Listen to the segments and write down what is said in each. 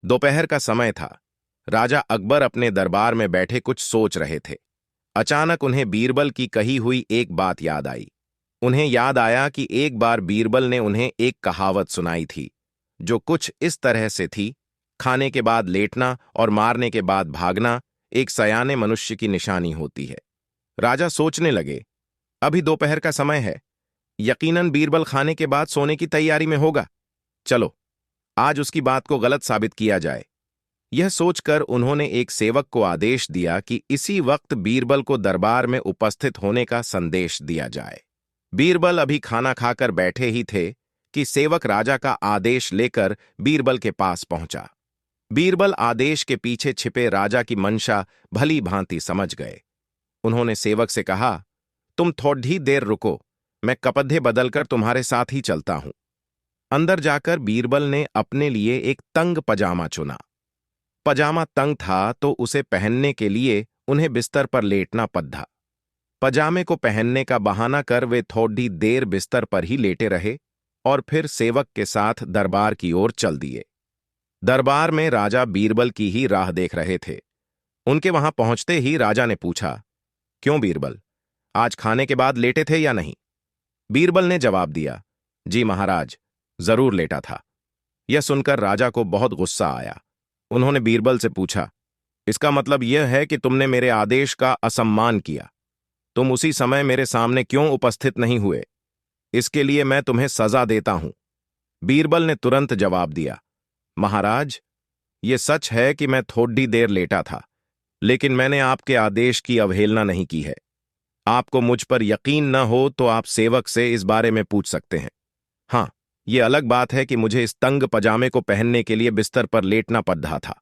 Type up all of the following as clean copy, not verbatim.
दोपहर का समय था। राजा अकबर अपने दरबार में बैठे कुछ सोच रहे थे। अचानक उन्हें बीरबल की कही हुई एक बात याद आई। उन्हें याद आया कि एक बार बीरबल ने उन्हें एक कहावत सुनाई थी, जो कुछ इस तरह से थी: खाने के बाद लेटना और मारने के बाद भागना एक सयाने मनुष्य की निशानी होती है। राजा सोचने लगे, अभी दोपहर का समय है, यकीनन बीरबल खाने के बाद सोने की तैयारी में होगा। चलो, आज उसकी बात को गलत साबित किया जाए। यह सोचकर उन्होंने एक सेवक को आदेश दिया कि इसी वक्त बीरबल को दरबार में उपस्थित होने का संदेश दिया जाए। बीरबल अभी खाना खाकर बैठे ही थे कि सेवक राजा का आदेश लेकर बीरबल के पास पहुंचा। बीरबल आदेश के पीछे छिपे राजा की मंशा भली भांति समझ गए। उन्होंने सेवक से कहा, तुम थोड़ी देर रुको, मैं कपड़े बदलकर तुम्हारे साथ ही चलता हूं। अंदर जाकर बीरबल ने अपने लिए एक तंग पजामा चुना। पजामा तंग था तो उसे पहनने के लिए उन्हें बिस्तर पर लेटना पड़ा। पजामे को पहनने का बहाना कर वे थोड़ी देर बिस्तर पर ही लेटे रहे और फिर सेवक के साथ दरबार की ओर चल दिए। दरबार में राजा बीरबल की ही राह देख रहे थे। उनके वहां पहुंचते ही राजा ने पूछा, क्यों बीरबल, आज खाने के बाद लेटे थे या नहीं? बीरबल ने जवाब दिया, जी महाराज, जरूर लेटा था। यह सुनकर राजा को बहुत गुस्सा आया। उन्होंने बीरबल से पूछा, इसका मतलब यह है कि तुमने मेरे आदेश का असम्मान किया। तुम उसी समय मेरे सामने क्यों उपस्थित नहीं हुए? इसके लिए मैं तुम्हें सजा देता हूं। बीरबल ने तुरंत जवाब दिया, महाराज, यह सच है कि मैं थोड़ी देर लेटा था, लेकिन मैंने आपके आदेश की अवहेलना नहीं की है। आपको मुझ पर यकीन न हो तो आप सेवक से इस बारे में पूछ सकते हैं। हाँ, यह अलग बात है कि मुझे इस तंग पजामे को पहनने के लिए बिस्तर पर लेटना पड़ रहा था।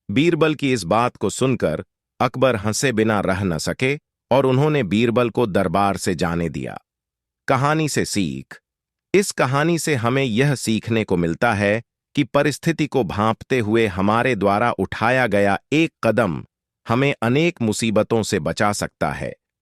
बीरबल की इस बात को सुनकर अकबर हंसे बिना रह न सके और उन्होंने बीरबल को दरबार से जाने दिया। कहानी से सीख। इस कहानी से हमें यह सीखने को मिलता है कि परिस्थिति को भांपते हुए हमारे द्वारा उठाया गया एक कदम हमें अनेक मुसीबतों से बचा सकता है।